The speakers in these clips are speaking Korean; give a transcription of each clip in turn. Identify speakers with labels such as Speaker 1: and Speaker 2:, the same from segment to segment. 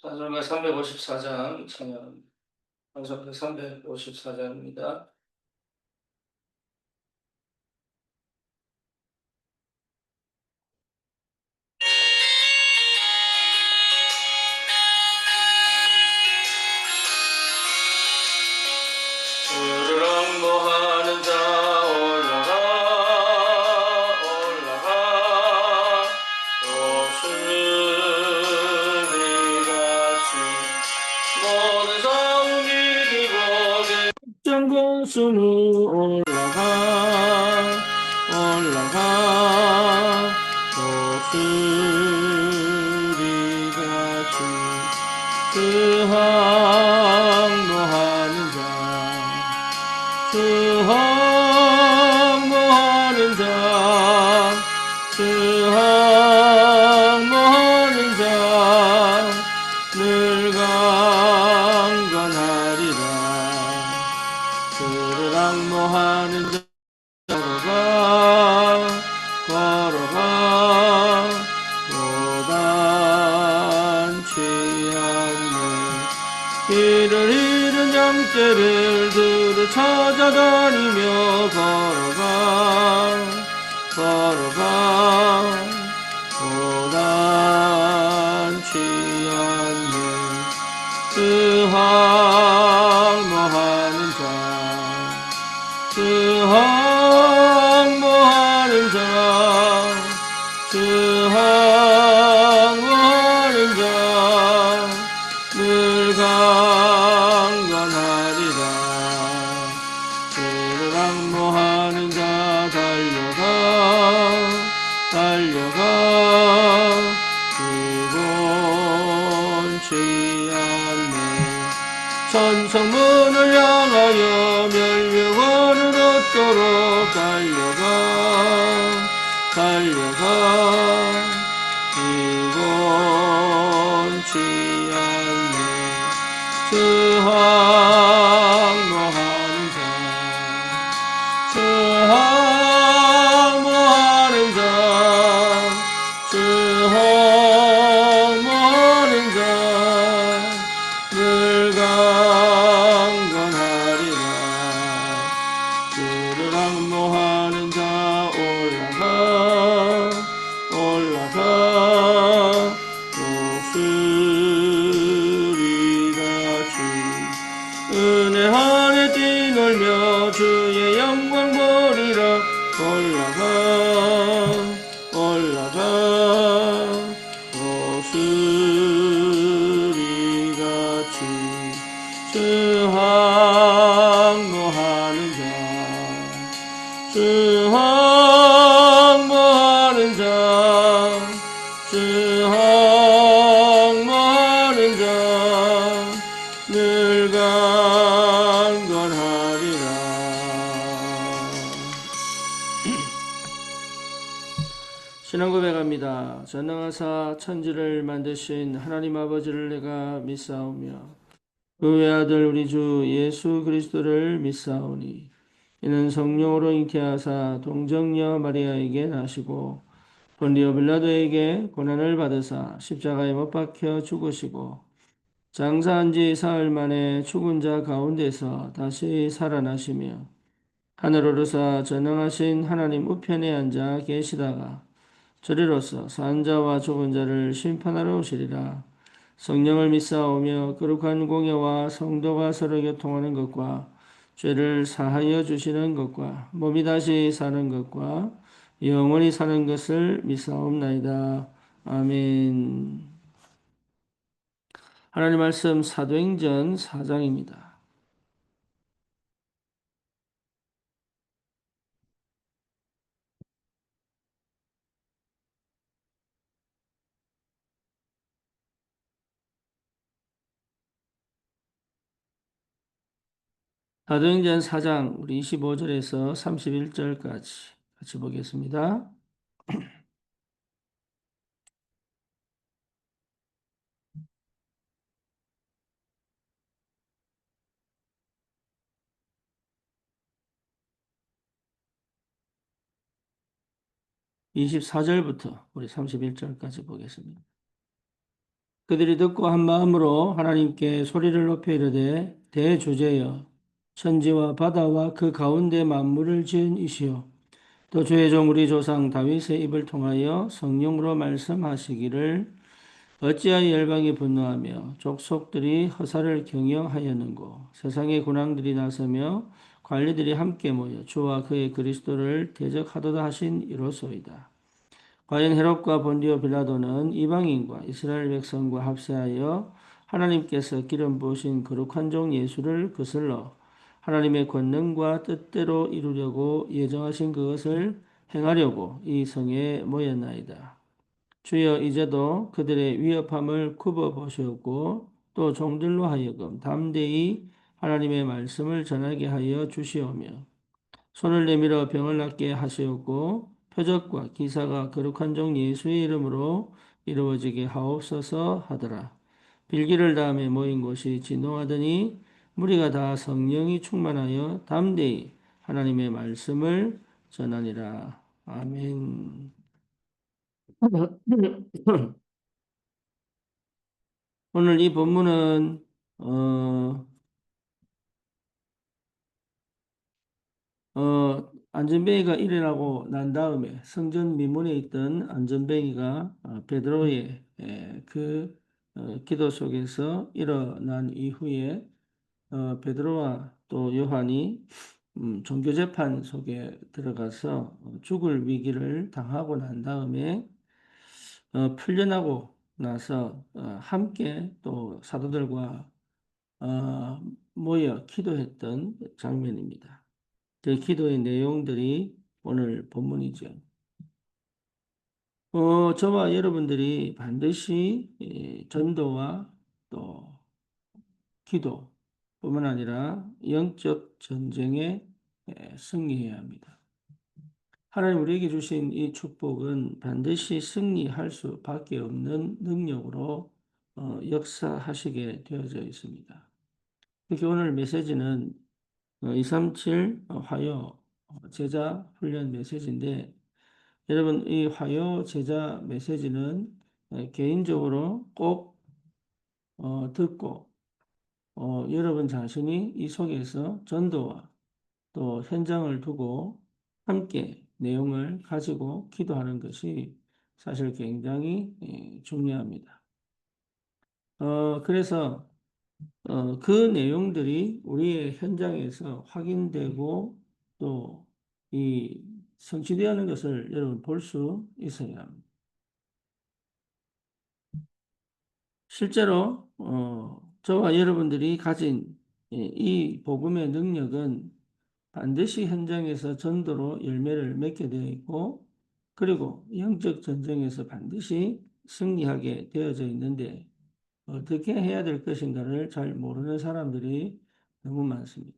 Speaker 1: 찬송가 354장 찬양합니다. 찬송가 354장입니다. 주를 항모하는 자 올라가 올라가 독수리같이 모든 성이 기고 장군수는 올라가 올라가 독수리같이 그 항모하는 자 그 항모하는 자 그 항모하는 자 늘 강건하리라. 그를 항모하는 자 걸어가 걸어가 고단치 않네. 길을 잃은 양떼를 두루 찾아다니며 걸어가 걸어가 고단치 않네. 그 항모하는 자 그 항모하는 자 그 항모하는 자 늘 강건하리라. 그를 항모하는 자 달려가 달려가 피곤치 않네. 천성문을 향하여 멸류관을 얻도록 달려가 달려가 피곤치 않네. 그 항모하는 자 그 항모하는 자 그 항모하는 자 늘 강건하리라. 그를 항모하는 자 올라가 올라가 독수리같이 은혜 안에 뛰놀며 주의 영광 보리라. 올라가 올라가 독수리같이 주 항모하는 자 주 항모하는 자 주 항모하는 자 늘 강건하리라. 신앙 고백합니다. 전능하사 천지를 만드신 하나님 아버지를 내가 믿사오며 그 외아들 우리 주 예수 그리스도를 믿사오니 이는 성령으로 잉태하사 동정녀 마리아에게 나시고 본디오 빌라도에게 고난을 받으사 십자가에 못 박혀 죽으시고 장사한 지 사흘 만에 죽은 자 가운데서 다시 살아나시며 하늘 오르사 전능하신 하나님 우편에 앉아 계시다가 저리로서 산 자와 죽은 자를 심판하러 오시리라. 성령을 믿사오며 거룩한 공예와 성도가 서로 교통하는 것과 죄를 사하여 주시는 것과 몸이 다시 사는 것과 영원히 사는 것을 믿사옵나이다. 아멘. 하나님 말씀 사도행전 4장입니다. 사도행전 4장 우리 25절에서 31절까지 같이 보겠습니다. 24절부터 우리 31절까지 보겠습니다. 그들이 듣고 한 마음으로 하나님께 소리를 높여 이르되 대주제여 천지와 바다와 그 가운데 만물을 지은 이시여 또 주의 종 우리 조상 다윗의 입을 통하여 성령으로 말씀하시기를 어찌하여 열방이 분노하며 족속들이 허사를 경영하였는고 세상의 군왕들이 나서며 관리들이 함께 모여 주와 그의 그리스도를 대적하도다 하신 이로소이다. 과연 헤롯과 본디오 빌라도는 이방인과 이스라엘 백성과 합세하여 하나님께서 기름 부으신 거룩한 종 예수를 거슬러 하나님의 권능과 뜻대로 이루려고 예정하신 그것을 행하려고 이 성에 모였나이다. 주여 이제도 그들의 위협함을 굽어 보시옵고 또 종들로 하여금 담대히 하나님의 말씀을 전하게 하여 주시오며 손을 내밀어 병을 낫게 하시옵고 표적과 기사가 거룩한 종 예수의 이름으로 이루어지게 하옵소서 하더라. 빌기를 다음에 모인 곳이 진동하더니 무리가 다 성령이 충만하여 담대히 하나님의 말씀을 전하니라. 아멘. 오늘 이 본문은 안전뱅이가 일어나고 난 다음에 성전 미문에 있던 안전뱅이가 베드로의 기도 속에서 일어난 이후에 베드로와 또 요한이 종교재판 속에 들어가서 죽을 위기를 당하고 난 다음에 풀려나고 나서 함께 또 사도들과 모여 기도했던 장면입니다. 그 기도의 내용들이 오늘 본문이죠. 저와 여러분들이 반드시 전도와 또 기도뿐만 아니라 영적 전쟁에 승리해야 합니다. 하나님 우리에게 주신 이 축복은 반드시 승리할 수밖에 없는 능력으로 역사하시게 되어져 있습니다. 특히 오늘 메시지는 237 화요 제자 훈련 메시지인데 여러분 이 화요 제자 메시지는 개인적으로 꼭 듣고 여러분 자신이 이 속에서 전도와 또 현장을 두고 함께 내용을 가지고 기도하는 것이 사실 굉장히 중요합니다. 그래서 그 내용들이 우리의 현장에서 확인되고 또 이 성취되어야 하는 것을 여러분 볼 수 있어야 합니다. 실제로 저와 여러분들이 가진 이 복음의 능력은 반드시 현장에서 전도로 열매를 맺게 되어 있고 그리고 영적 전쟁에서 반드시 승리하게 되어져 있는데 어떻게 해야 될 것인가를 잘 모르는 사람들이 너무 많습니다.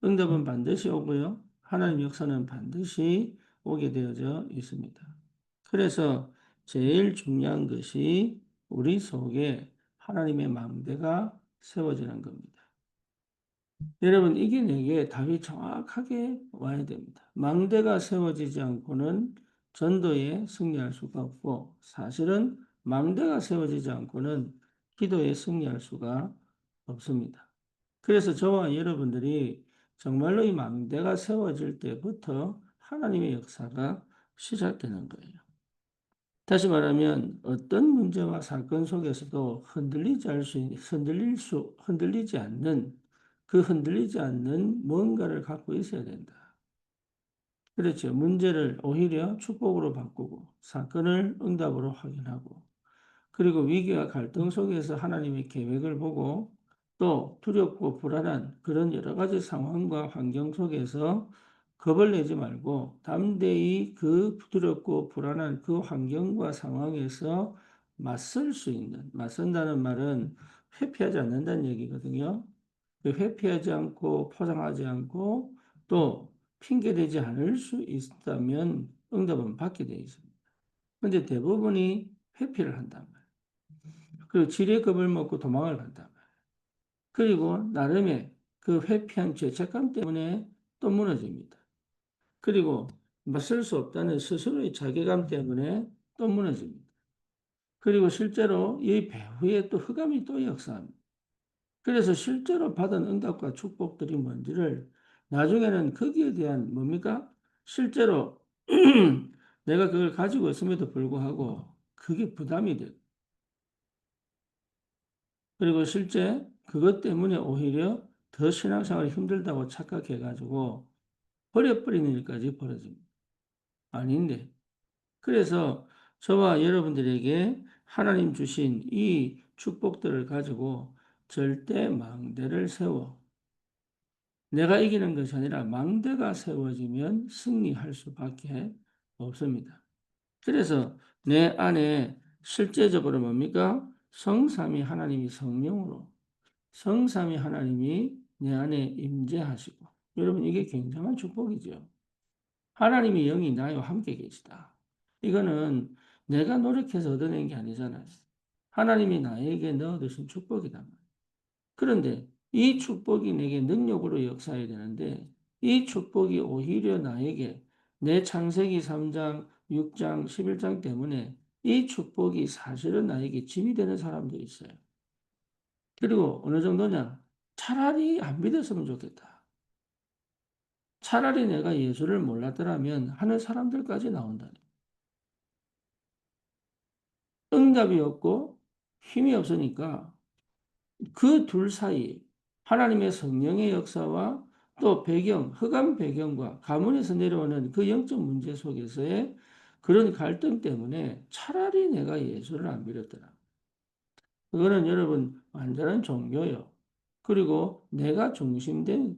Speaker 1: 응답은 반드시 오고요. 하나님 역사는 반드시 오게 되어져 있습니다. 그래서 제일 중요한 것이 우리 속에 하나님의 망대가 세워지는 겁니다. 여러분 이게 내게 답이 정확하게 와야 됩니다. 망대가 세워지지 않고는 전도에 승리할 수가 없고 사실은 망대가 세워지지 않고는 기도에 승리할 수가 없습니다. 그래서 저와 여러분들이 정말로 이 망대가 세워질 때부터 하나님의 역사가 시작되는 거예요. 다시 말하면 어떤 문제와 사건 속에서도 흔들리지 않는 그 흔들리지 않는 뭔가를 갖고 있어야 된다. 그렇죠. 문제를 오히려 축복으로 바꾸고 사건을 응답으로 확인하고 그리고 위기와 갈등 속에서 하나님의 계획을 보고 또 두렵고 불안한 그런 여러 가지 상황과 환경 속에서 겁을 내지 말고 담대히 그 두렵고 불안한 그 환경과 상황에서 맞설 수 있는, 맞선다는 말은 회피하지 않는다는 얘기거든요. 그 회피하지 않고 포장하지 않고 또 핑계대지 않을 수 있다면 응답은 받게 되어 있습니다. 그런데 대부분이 회피를 한단 말이에요. 그리고 지레 겁을 먹고 도망을 간단 말이에요. 그리고 나름의 그 회피한 죄책감 때문에 또 무너집니다. 그리고 맞설 수 없다는 스스로의 자괴감 때문에 또 무너집니다. 그리고 실제로 이 배후에 또 흑암이 또 역사합니다. 그래서 실제로 받은 응답과 축복들이 뭔지를 나중에는 거기에 대한 뭡니까? 실제로 내가 그걸 가지고 있음에도 불구하고 그게 부담이 돼. 그리고 실제 그것 때문에 오히려 더 신앙생활이 힘들다고 착각해가지고 버려버리는 일까지 벌어집니다. 아닌데. 그래서 저와 여러분들에게 하나님 주신 이 축복들을 가지고 절대 망대를 세워 내가 이기는 것이 아니라 망대가 세워지면 승리할 수밖에 없습니다. 그래서 내 안에 실제적으로 뭡니까? 성삼위 하나님이 성령으로 성삼위 하나님이 내 안에 임재하시고 여러분 이게 굉장한 축복이죠. 하나님의 영이 나와 함께 계시다. 이거는 내가 노력해서 얻어낸 게 아니잖아요. 하나님이 나에게 넣어두신 축복이다. 그런데 이 축복이 내게 능력으로 역사해야 되는데 이 축복이 오히려 나에게 내 창세기 3장, 6장, 11장 때문에 이 축복이 사실은 나에게 짐이 되는 사람도 있어요. 그리고 어느 정도냐? 차라리 안 믿었으면 좋겠다. 차라리 내가 예수를 몰랐더라면 하는 사람들까지 나온다. 응답이 없고 힘이 없으니까 그 둘 사이 하나님의 성령의 역사와 또 배경, 흑암 배경과 가문에서 내려오는 그 영적 문제 속에서의 그런 갈등 때문에 차라리 내가 예수를 안 믿었더라. 그거는 여러분 완전한 종교요. 그리고 내가 중심된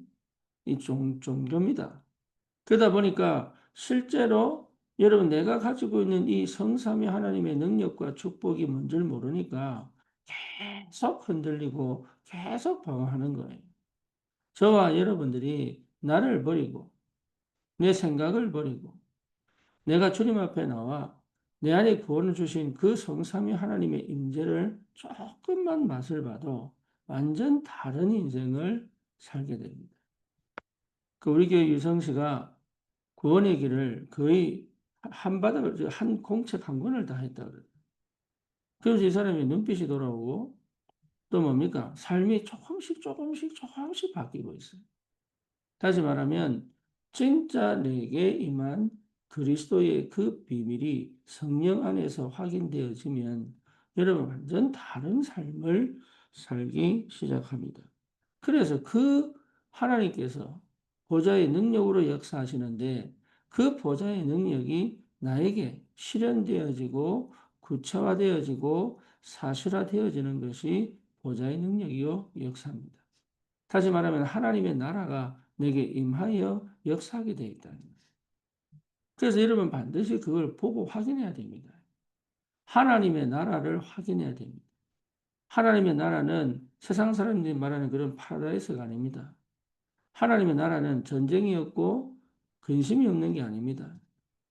Speaker 1: 이 종교입니다. 그러다 보니까 실제로 여러분 내가 가지고 있는 이 성삼위 하나님의 능력과 축복이 뭔지를 모르니까 계속 흔들리고 계속 방황하는 거예요. 저와 여러분들이 나를 버리고 내 생각을 버리고 내가 주님 앞에 나와 내 안에 구원을 주신 그 성삼위 하나님의 임재를 조금만 맛을 봐도 완전 다른 인생을 살게 됩니다. 그 우리 교회 유성씨가 구원의 길을 거의 한 바닥을 한 공책 한 권을 다 했다 그래요. 그래서 이 사람이 눈빛이 돌아오고 또 뭡니까? 삶이 조금씩 바뀌고 있어요. 다시 말하면 진짜 내게 임한 그리스도의 그 비밀이 성령 안에서 확인되어지면 여러분 완전 다른 삶을 살기 시작합니다. 그래서 그 하나님께서 보좌의 능력으로 역사하시는데 그 보좌의 능력이 나에게 실현되어지고 구체화되어지고 사실화되어지는 것이 보좌의 능력이요 역사입니다. 다시 말하면 하나님의 나라가 내게 임하여 역사하게 되어 있다는 거예요. 그래서 여러분 반드시 그걸 보고 확인해야 됩니다. 하나님의 나라를 확인해야 됩니다. 하나님의 나라는 세상 사람들이 말하는 그런 파라다이스가 아닙니다. 하나님의 나라는 전쟁이 없고 근심이 없는 게 아닙니다.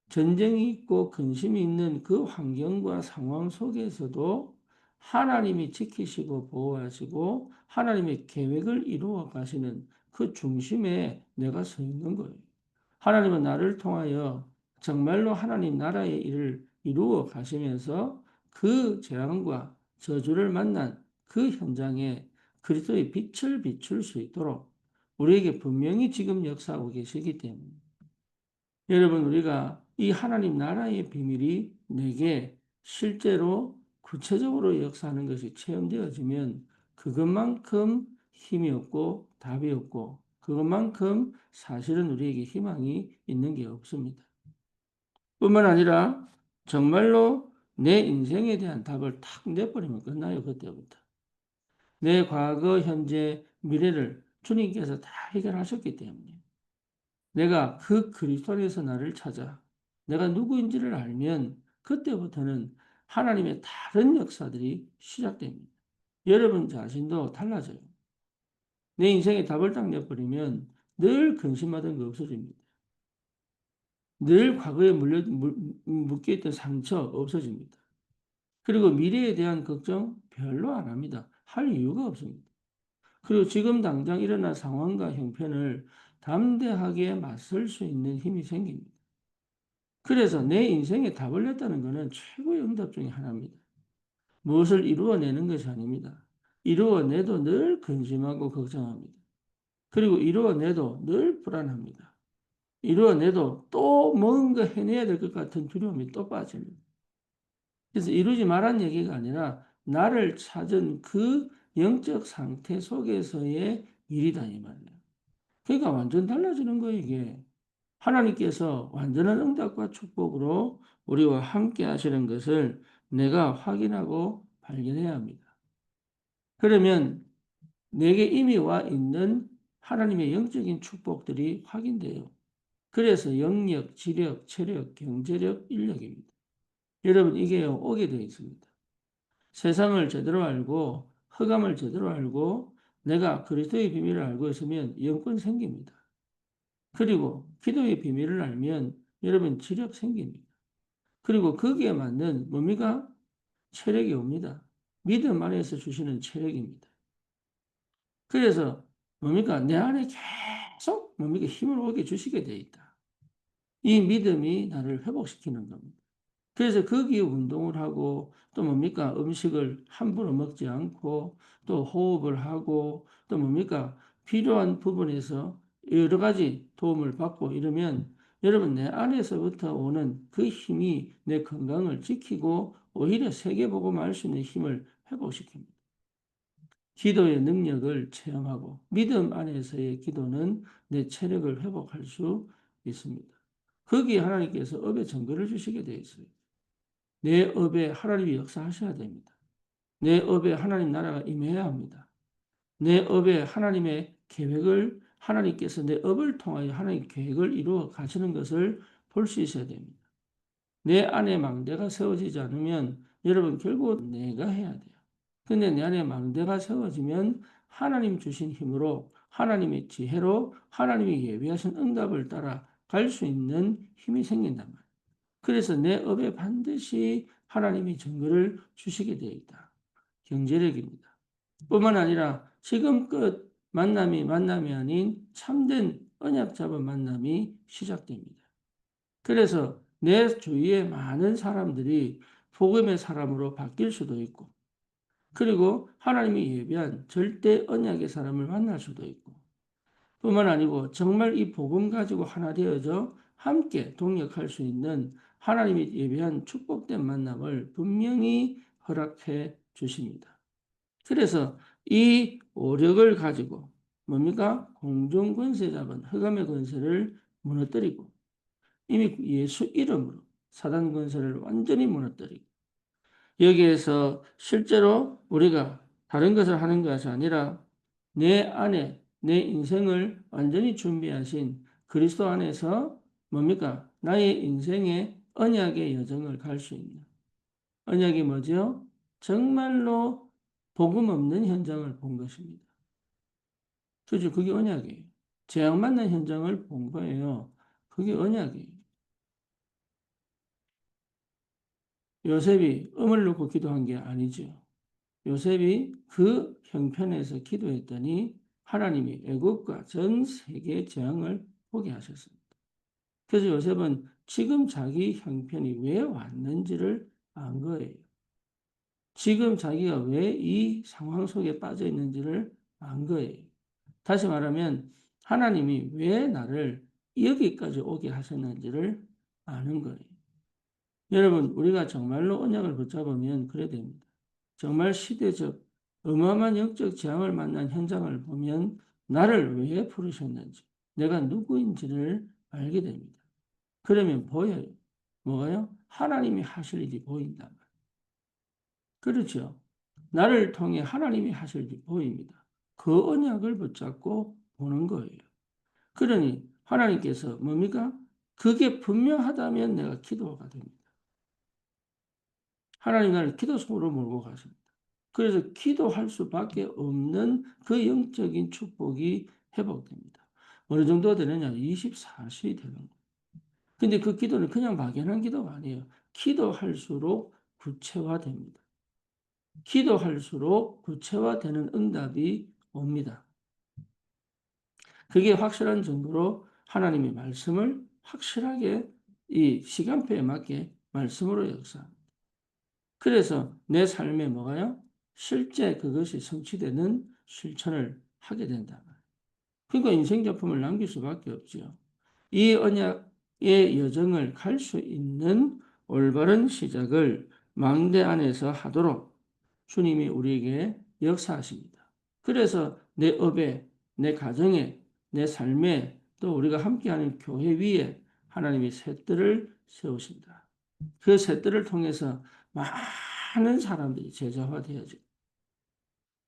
Speaker 1: 전쟁이 있고 근심이 있는 그 환경과 상황 속에서도 하나님이 지키시고 보호하시고 하나님의 계획을 이루어 가시는 그 중심에 내가 서 있는 거예요. 하나님은 나를 통하여 정말로 하나님 나라의 일을 이루어 가시면서 그 재앙과 저주를 만난 그 현장에 그리스도의 빛을 비출 수 있도록 우리에게 분명히 지금 역사하고 계시기 때문에 여러분, 우리가 이 하나님 나라의 비밀이 내게 실제로 구체적으로 역사하는 것이 체험되어지면 그것만큼 힘이 없고 답이 없고 그것만큼 사실은 우리에게 희망이 있는 게 없습니다. 뿐만 아니라 정말로 내 인생에 대한 답을 탁 내버리면 끝나요, 그때부터. 내 과거, 현재, 미래를 주님께서 다 해결하셨기 때문에. 내가 그 그리스도 안에서 나를 찾아 내가 누구인지를 알면 그때부터는 하나님의 다른 역사들이 시작됩니다. 여러분 자신도 달라져요. 내 인생에 답을 딱 내버리면 늘 근심하던 거 없어집니다. 늘 과거에 묶여있던 상처 없어집니다. 그리고 미래에 대한 걱정 별로 안 합니다. 할 이유가 없습니다. 그리고 지금 당장 일어난 상황과 형편을 담대하게 맞설 수 있는 힘이 생깁니다. 그래서 내 인생에 답을 냈다는 것은 최고의 응답 중에 하나입니다. 무엇을 이루어내는 것이 아닙니다. 이루어내도 늘 근심하고 걱정합니다. 그리고 이루어내도 늘 불안합니다. 이루어내도 또 뭔가 해내야 될 것 같은 두려움이 또 빠집니다. 그래서 이루지 말란 얘기가 아니라 나를 찾은 그 영적 상태 속에서의 일이다 이 말이에요. 그러니까 완전 달라지는 거예요, 이게. 하나님께서 완전한 응답과 축복으로 우리와 함께 하시는 것을 내가 확인하고 발견해야 합니다. 그러면 내게 이미 와 있는 하나님의 영적인 축복들이 확인돼요. 그래서 영력, 지력, 체력, 경제력, 인력입니다. 여러분 이게 오게 되어 있습니다. 세상을 제대로 알고 흑암을 제대로 알고 내가 그리스도의 비밀을 알고 있으면 영권 생깁니다. 그리고 기도의 비밀을 알면 여러분 지력 생깁니다. 그리고 거기에 맞는 뭡니까? 체력이 옵니다. 믿음 안에서 주시는 체력입니다. 그래서 뭡니까? 내 안에 계속 뭡니까? 힘을 오게 주시게 되어 있다. 이 믿음이 나를 회복시키는 겁니다. 그래서 거기에 운동을 하고 또 뭡니까? 음식을 함부로 먹지 않고 또 호흡을 하고 또 뭡니까? 필요한 부분에서 여러 가지 도움을 받고 이러면 여러분 내 안에서부터 오는 그 힘이 내 건강을 지키고 오히려 세계복음을 알 수 있는 힘을 회복시킵니다. 기도의 능력을 체험하고 믿음 안에서의 기도는 내 체력을 회복할 수 있습니다. 거기에 하나님께서 업의 증거를 주시게 되어 있어요. 내 업에 하나님이 역사하셔야 됩니다. 내 업에 하나님 나라가 임해야 합니다. 내 업에 하나님의 계획을 하나님께서 내 업을 통하여 하나님의 계획을 이루어 가시는 것을 볼 수 있어야 됩니다. 내 안에 망대가 세워지지 않으면 여러분 결국 내가 해야 돼요. 근데 내 안에 망대가 세워지면 하나님 주신 힘으로 하나님의 지혜로 하나님이 예비하신 응답을 따라 갈 수 있는 힘이 생긴단 말이에요. 그래서 내 업에 반드시 하나님이 증거를 주시게 되어 있다. 경제력입니다. 뿐만 아니라 지금껏 만남이 아닌 참된 언약 잡은 만남이 시작됩니다. 그래서 내 주위의 많은 사람들이 복음의 사람으로 바뀔 수도 있고, 그리고 하나님이 예비한 절대 언약의 사람을 만날 수도 있고, 뿐만 아니고 정말 이 복음 가지고 하나 되어져 함께 동역할 수 있는 하나님이 예비한 축복된 만남을 분명히 허락해 주십니다. 그래서 이 오력을 가지고 뭡니까? 공중 권세 잡은 흑암의 권세를 무너뜨리고 이미 예수 이름으로 사단 권세를 완전히 무너뜨리고 여기에서 실제로 우리가 다른 것을 하는 것이 아니라 내 안에 내 인생을 완전히 준비하신 그리스도 안에서 뭡니까? 나의 인생의 언약의 여정을 갈 수 있는 언약이 뭐죠? 정말로 복음 없는 현장을 본 것입니다. 그죠? 그게 언약이에요. 재앙 맞는 현장을 본 거예요. 그게 언약이에요. 요셉이 음을 놓고 기도한 게 아니죠. 요셉이 그 형편에서 기도했더니 하나님이 애국과 전 세계 재앙을 보게 하셨습니다. 그래서 요셉은 지금 자기 형편이 왜 왔는지를 안 거예요. 지금 자기가 왜 이 상황 속에 빠져 있는지를 안 거예요. 다시 말하면 하나님이 왜 나를 여기까지 오게 하셨는지를 아는 거예요. 여러분, 우리가 정말로 언약을 붙잡으면 그래 됩니다. 정말 시대적 어마어마한 영적 재앙을 만난 현장을 보면 나를 왜 부르셨는지, 내가 누구인지를 알게 됩니다. 그러면 보여요. 뭐가요? 하나님이 하실 일이 보인다. 그렇죠. 나를 통해 하나님이 하실 일이 보입니다. 그 언약을 붙잡고 보는 거예요. 그러니 하나님께서 뭡니까? 그게 분명하다면 내가 기도가 됩니다. 하나님 나를 기도 속으로 몰고 가십니다. 그래서 기도할 수밖에 없는 그 영적인 축복이 회복됩니다. 어느 정도 되느냐? 24시 되는 거예요. 근데 그 기도는 그냥 막연한 기도가 아니에요. 기도할수록 구체화됩니다. 기도할수록 구체화되는 응답이 옵니다. 그게 확실한 정도로 하나님의 말씀을 확실하게 이 시간표에 맞게 말씀으로 역사합니다. 그래서 내 삶에 뭐가요? 실제 그것이 성취되는 실천을 하게 된다. 그러니까 인생 작품을 남길 수밖에 없지요. 이 언약의 여정을 갈 수 있는 올바른 시작을 망대 안에서 하도록 주님이 우리에게 역사하십니다. 그래서 내 업에, 내 가정에, 내 삶에 또 우리가 함께하는 교회 위에 하나님이 셋들을 세우신다. 그 셋들을 통해서 많은 사람들이 제자화 되어지고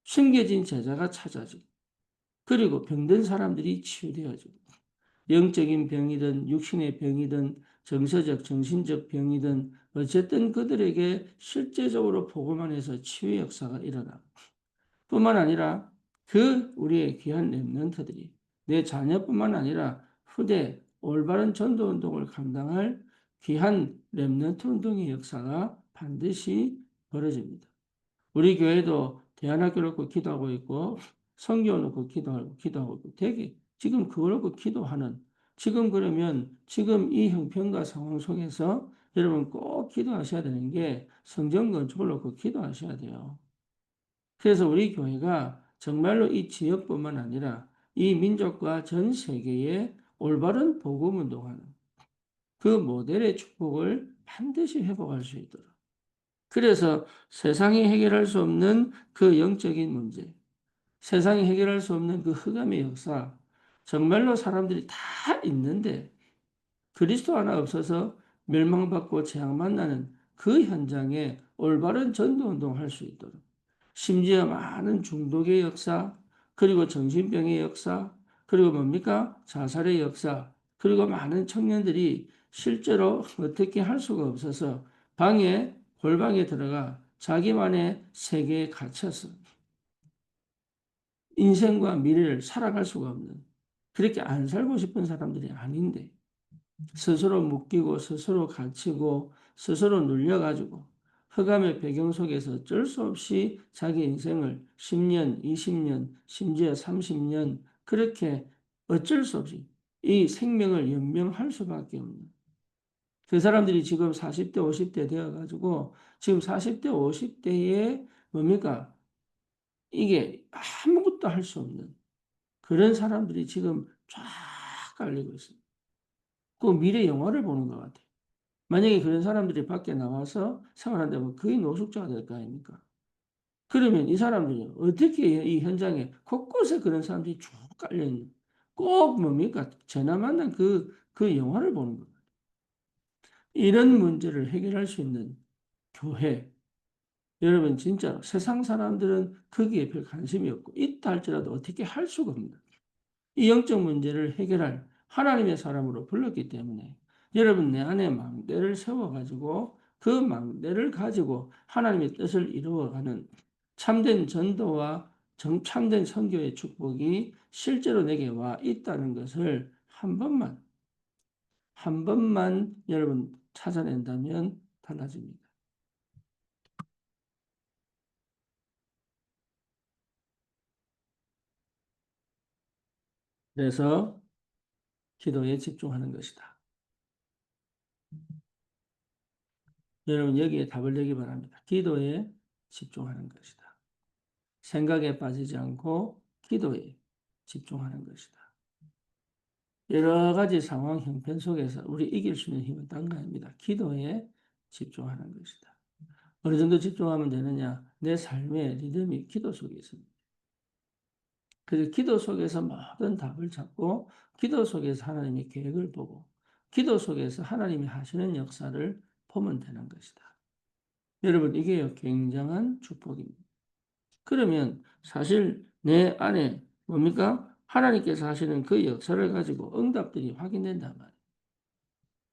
Speaker 1: 숨겨진 제자가 찾아지고 그리고 병든 사람들이 치유되어지고 영적인 병이든 육신의 병이든 정서적, 정신적 병이든 어쨌든 그들에게 실제적으로 복음 안에서 치유 역사가 일어나고 뿐만 아니라 그 우리의 귀한 렘넌트들이 내 자녀뿐만 아니라 후대 올바른 전도 운동을 감당할 귀한 렘넌트 운동의 역사가 반드시 벌어집니다. 우리 교회도 대안학교 놓고 기도하고 있고 성교 놓고 기도하고 있고 되게 지금 그걸 놓고 기도하는 지금 그러면 지금 이 형편과 상황 속에서 여러분 꼭 기도하셔야 되는 게 성전 건축을 놓고 기도하셔야 돼요. 그래서 우리 교회가 정말로 이 지역뿐만 아니라 이 민족과 전 세계에 올바른 복음 운동하는 그 모델의 축복을 반드시 회복할 수 있도록 그래서 세상이 해결할 수 없는 그 영적인 문제, 세상이 해결할 수 없는 그 흑암의 역사, 정말로 사람들이 다 있는데 그리스도 하나 없어서 멸망받고 재앙 만나는 그 현장에 올바른 전도 운동할 수 있도록 심지어 많은 중독의 역사, 그리고 정신병의 역사, 그리고 뭡니까? 자살의 역사, 그리고 많은 청년들이 실제로 어떻게 할 수가 없어서 방에, 골방에 들어가 자기만의 세계에 갇혀서 인생과 미래를 살아갈 수가 없는, 그렇게 안 살고 싶은 사람들이 아닌데, 스스로 묶이고 스스로 갇히고 스스로 눌려가지고 흑암의 배경 속에서 어쩔 수 없이 자기 인생을 10년, 20년, 심지어 30년 그렇게 어쩔 수 없이 이 생명을 연명할 수밖에 없는 그 사람들이 지금 40대, 50대 되어가지고 지금 40대, 50대에 뭡니까? 이게 아무것도 할 수 없는 그런 사람들이 지금 쫙 깔리고 있습니다. 그 미래 영화를 보는 것 같아요. 만약에 그런 사람들이 밖에 나와서 생활한다면 거의 노숙자가 될 거 아닙니까? 그러면 이 사람들이 어떻게 이 현장에 곳곳에 그런 사람들이 쭉 깔려있는 꼭 뭡니까? 전화 만난 그 영화를 보는 것. 이런 문제를 해결할 수 있는 교회. 여러분 진짜 세상 사람들은 거기에 별 관심이 없고 있다 할지라도 어떻게 할 수가 없는 이 영적 문제를 해결할 하나님의 사람으로 불렀기 때문에 여러분 내 안에 망대를 세워가지고 그 망대를 가지고 하나님의 뜻을 이루어가는 참된 전도와 참된 선교의 축복이 실제로 내게 와 있다는 것을 한 번만 여러분 찾아낸다면 달라집니다. 그래서 기도에 집중하는 것이다. 여러분 여기에 답을 내기 바랍니다. 기도에 집중하는 것이다. 생각에 빠지지 않고 기도에 집중하는 것이다. 여러 가지 상황 형편 속에서 우리 이길 수 있는 힘은 딴 거 아닙니다. 기도에 집중하는 것이다. 어느 정도 집중하면 되느냐? 내 삶의 리듬이 기도 속에 있습니다. 그래서 기도 속에서 모든 답을 찾고 기도 속에서 하나님의 계획을 보고 기도 속에서 하나님이 하시는 역사를 보면 되는 것이다. 여러분 이게 굉장한 축복입니다. 그러면 사실 내 안에 뭡니까? 하나님께서 하시는 그 역사를 가지고 응답들이 확인된단 말이에요.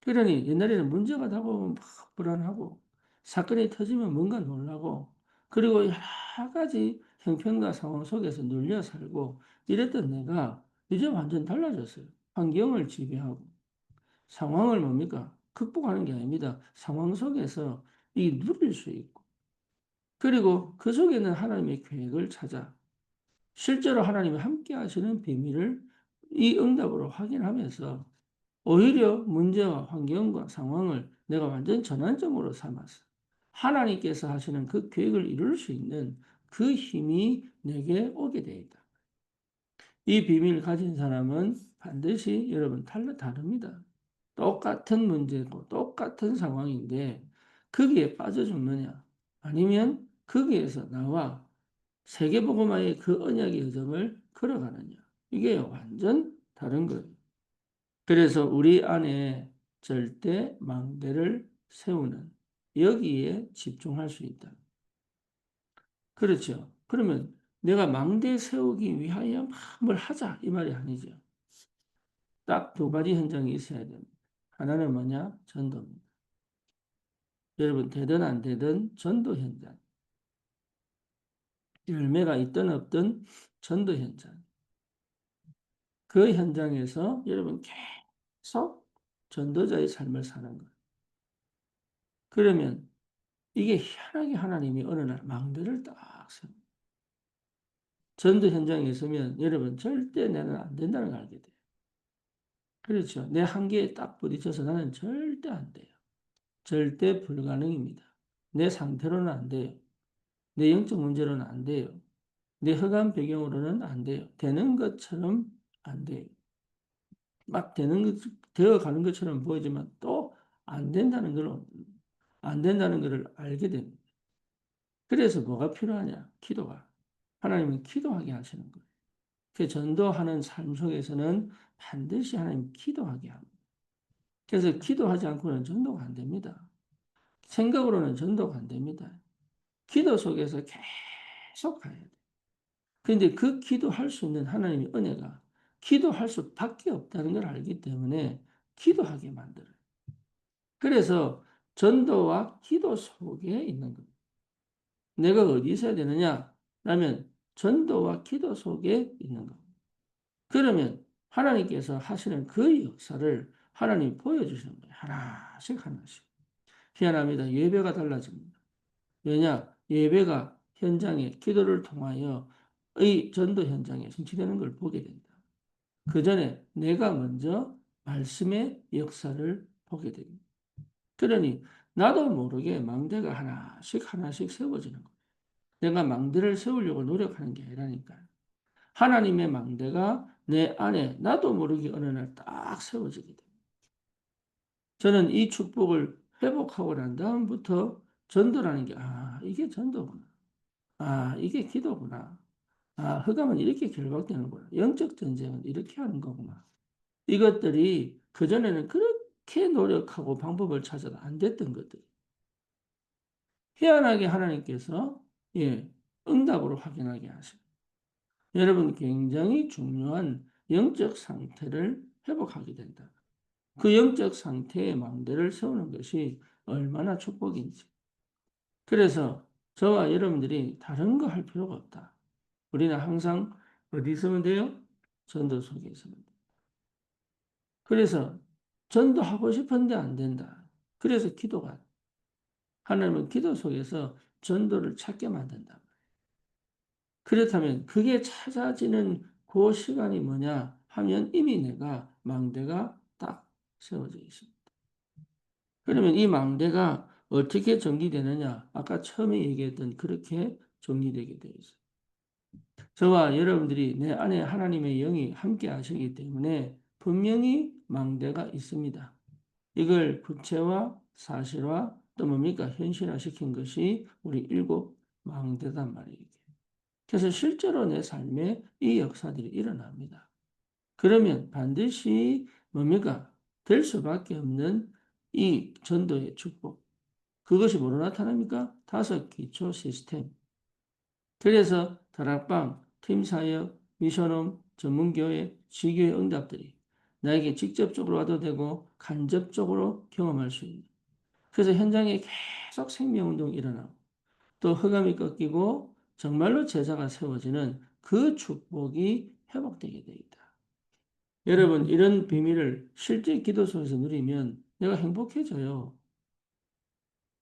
Speaker 1: 그러니 옛날에는 문제가 다가오면 막 불안하고 사건이 터지면 뭔가 놀라고 그리고 여러 가지 형편과 상황 속에서 눌려 살고 이랬던 내가 이제 완전 달라졌어요. 환경을 지배하고 상황을 뭡니까? 극복하는 게 아닙니다. 상황 속에서 이 누릴 수 있고 그리고 그 속에는 하나님의 계획을 찾아 실제로 하나님이 함께 하시는 비밀을 이 응답으로 확인하면서 오히려 문제와 환경과 상황을 내가 완전 전환점으로 삼았어. 하나님께서 하시는 그 계획을 이룰 수 있는 그 힘이 내게 오게 되어 있다. 이 비밀을 가진 사람은 반드시 여러분 다릅니다. 똑같은 문제고 똑같은 상황인데 거기에 빠져 죽느냐 아니면 거기에서 나와 세계복음화의 그 언약의 여정을 걸어가느냐 이게 완전 다른 거예요. 그래서 우리 안에 절대 망대를 세우는 여기에 집중할 수 있다. 그렇죠. 그러면 내가 망대 세우기 위하여 뭘 하자 이 말이 아니죠. 딱 두 가지 현장이 있어야 됩니다. 하나는 뭐냐? 전도입니다. 여러분 되든 안 되든 전도 현장. 열매가 있든 없든 전도 현장. 그 현장에서 여러분 계속 전도자의 삶을 사는 거예요. 그러면 이게 희한하게 하나님이 어느 날 망대를 딱 세웁니다. 전도 현장에 있으면 여러분 절대 나는 안 된다는 걸 알게 돼요. 그렇죠. 내 한계에 딱 부딪혀서 나는 절대 안 돼요. 절대 불가능입니다. 내 상태로는 안 돼요. 내 영적 문제로는 안 돼요. 내 흑암 배경으로는 안 돼요. 되는 것처럼 안 돼요. 막 되어 가는 것처럼 보이지만 또 안 된다는 걸 알게 됩니다. 그래서 뭐가 필요하냐? 기도가. 하나님은 기도하게 하시는 거예요. 그 전도하는 삶 속에서는 반드시 하나님 기도하게 합니다. 그래서 기도하지 않고는 전도가 안 됩니다. 생각으로는 전도가 안 됩니다. 기도 속에서 계속 가야 돼요. 그런데 그 기도할 수 있는 하나님의 은혜가 기도할 수밖에 없다는 걸 알기 때문에 기도하게 만들어요. 그래서 전도와 기도 속에 있는 겁니다. 내가 어디 있어야 되느냐? 라면 전도와 기도 속에 있는 겁니다. 그러면 하나님께서 하시는 그 역사를 하나님이 보여주시는 거예요. 하나씩 하나씩. 희한합니다. 예배가 달라집니다. 왜냐? 예배가 현장에 기도를 통하여 의 전도 현장에 성취되는 걸 보게 된다. 그 전에 내가 먼저 말씀의 역사를 보게 됩니다. 그러니 나도 모르게 망대가 하나씩 하나씩 세워지는 거예요. 내가 망대를 세우려고 노력하는 게 아니라니까요. 하나님의 망대가 내 안에 나도 모르게 어느 날 딱 세워지게 됩니다. 저는 이 축복을 회복하고 난 다음부터 전도라는 게, 이게 전도구나. 이게 기도구나. 흑암은 이렇게 결박되는구나. 영적 전쟁은 이렇게 하는 거구나. 이것들이 그전에는 그렇게 노력하고 방법을 찾아도 안 됐던 것들. 희한하게 하나님께서, 응답으로 확인하게 하셔요. 여러분 굉장히 중요한 영적 상태를 회복하게 된다. 그 영적 상태의 망대를 세우는 것이 얼마나 축복인지. 그래서 저와 여러분들이 다른 거 할 필요가 없다. 우리는 항상 어디 있으면 돼요? 전도 속에 있으면 돼요. 그래서 전도하고 싶은데 안 된다. 그래서 기도가 하나님은 기도 속에서 전도를 찾게 만든다. 그렇다면 그게 찾아지는 그 시간이 뭐냐 하면 이미 내가 망대가 딱 세워져 있습니다. 그러면 이 망대가 어떻게 정리되느냐? 아까 처음에 얘기했던 그렇게 정리되게 되어 있어요. 저와 여러분들이 내 안에 하나님의 영이 함께 하시기 때문에 분명히 망대가 있습니다. 이걸 구체화, 사실화, 또 뭡니까? 현실화시킨 것이 우리 일곱 망대단 말이에요. 그래서 실제로 내 삶에 이 역사들이 일어납니다. 그러면 반드시 뭡니까? 될 수밖에 없는 이 전도의 축복. 그것이 뭐로 나타납니까? 다섯 기초 시스템. 그래서 다락방, 팀사역, 미션홈, 전문교회, 지교의 응답들이 나에게 직접적으로 와도 되고 간접적으로 경험할 수 있는. 그래서 현장에 계속 생명운동이 일어나고 또 흑암이 꺾이고 정말로 제자가 세워지는 그 축복이 회복되게 되어 있다. 여러분 이런 비밀을 실제 기도 속에서 누리면 내가 행복해져요.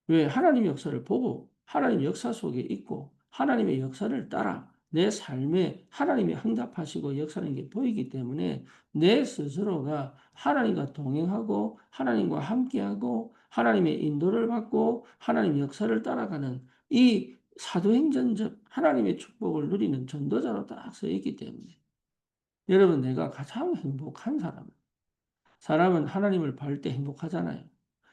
Speaker 1: 왜? 하나님의 역사를 보고 하나님의 역사 속에 있고 하나님의 역사를 따라 내 삶에 하나님이 응답하시고 역사하는 게 보이기 때문에 내 스스로가 하나님과 동행하고 하나님과 함께하고 하나님의 인도를 받고 하나님 역사를 따라가는 이 사도행전적 하나님의 축복을 누리는 전도자로 딱 서 있기 때문에 여러분 내가 가장 행복한 사람은 하나님을 볼 때 행복하잖아요.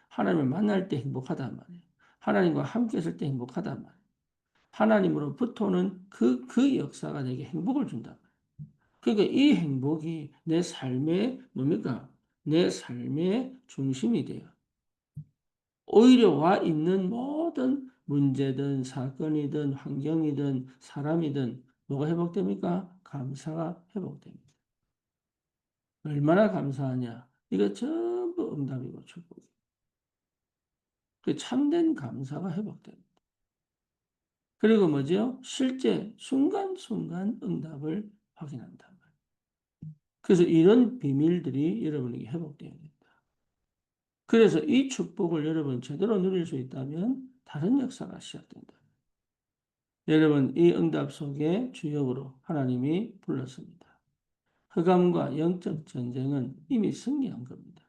Speaker 1: 하나님을 만날 때 행복하단 말이에요. 하나님과 함께 있을 때 행복하단 말이에요. 하나님으로부터 오는 그 역사가 내게 행복을 준다. 그러니까 이 행복이 내 삶의 뭡니까? 내 삶의 중심이 돼요. 오히려 와 있는 모든 문제든 사건이든 환경이든 사람이든 뭐가 회복됩니까? 감사가 회복됩니다. 얼마나 감사하냐? 이거 전부 응답이고 축복이에요. 그 참된 감사가 회복됩니다. 그리고 뭐죠? 실제 순간순간 응답을 확인한다. 그래서 이런 비밀들이 여러분에게 회복되어야 된다. 그래서 이 축복을 여러분 제대로 누릴 수 있다면 다른 역사가 시작된다. 여러분 이 응답 속에 주역으로 하나님이 불렀습니다. 흑암과 영적 전쟁은 이미 승리한 겁니다.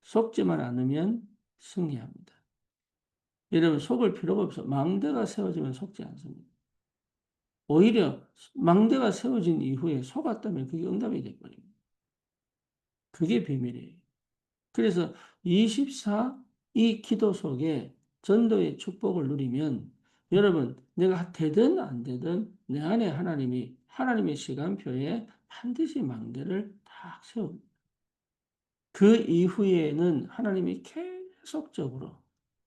Speaker 1: 속지만 않으면 승리합니다. 여러분 속을 필요가 없어. 망대가 세워지면 속지 않습니다. 오히려 망대가 세워진 이후에 속았다면 그게 응답이 되어버립니다. 그게 비밀이에요. 그래서 24 이 기도 속에 전도의 축복을 누리면 여러분 내가 되든 안 되든 내 안에 하나님이 하나님의 시간표에 반드시 망대를 딱 세웁니다. 그 이후에는 하나님이 계속적으로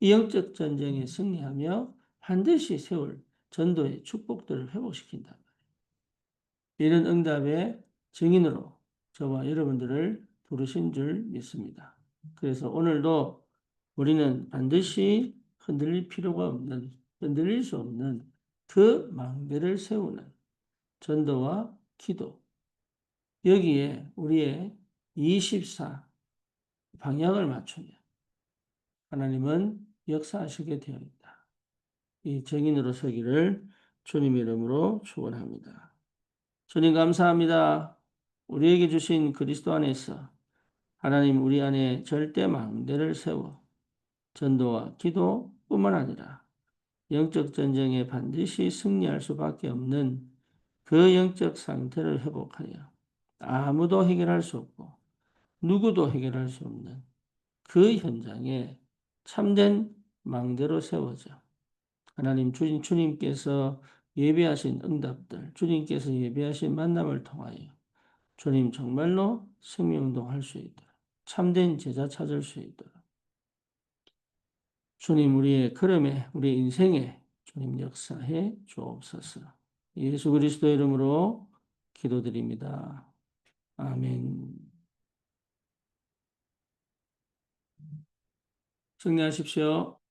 Speaker 1: 이 영적 전쟁에 승리하며 반드시 세울 전도의 축복들을 회복시킨다. 이런 응답의 증인으로 저와 여러분들을 부르신 줄 믿습니다. 그래서 오늘도 우리는 반드시 흔들릴 수 없는 그 망대를 세우는 전도와 기도, 여기에 우리의 24 방향을 맞추며 하나님은 역사하시게 되어 있다. 이 증인으로 서기를 주님 이름으로 축원합니다. 주님 감사합니다. 우리에게 주신 그리스도 안에서 하나님 우리 안에 절대 망대를 세워 전도와 기도뿐만 아니라 영적 전쟁에 반드시 승리할 수밖에 없는 그 영적 상태를 회복하여 아무도 해결할 수 없고 누구도 해결할 수 없는 그 현장에 참된 망대로 세워져 하나님 주님께서 예비하신 응답들, 주님께서 예비하신 만남을 통하여 주님 정말로 생명운동할 수 있도록 참된 제자 찾을 수 있도록 주님 우리의 걸음에 우리 인생에 주님 역사해 주옵소서. 예수 그리스도 이름으로 기도드립니다. 아멘. 승리하십시오.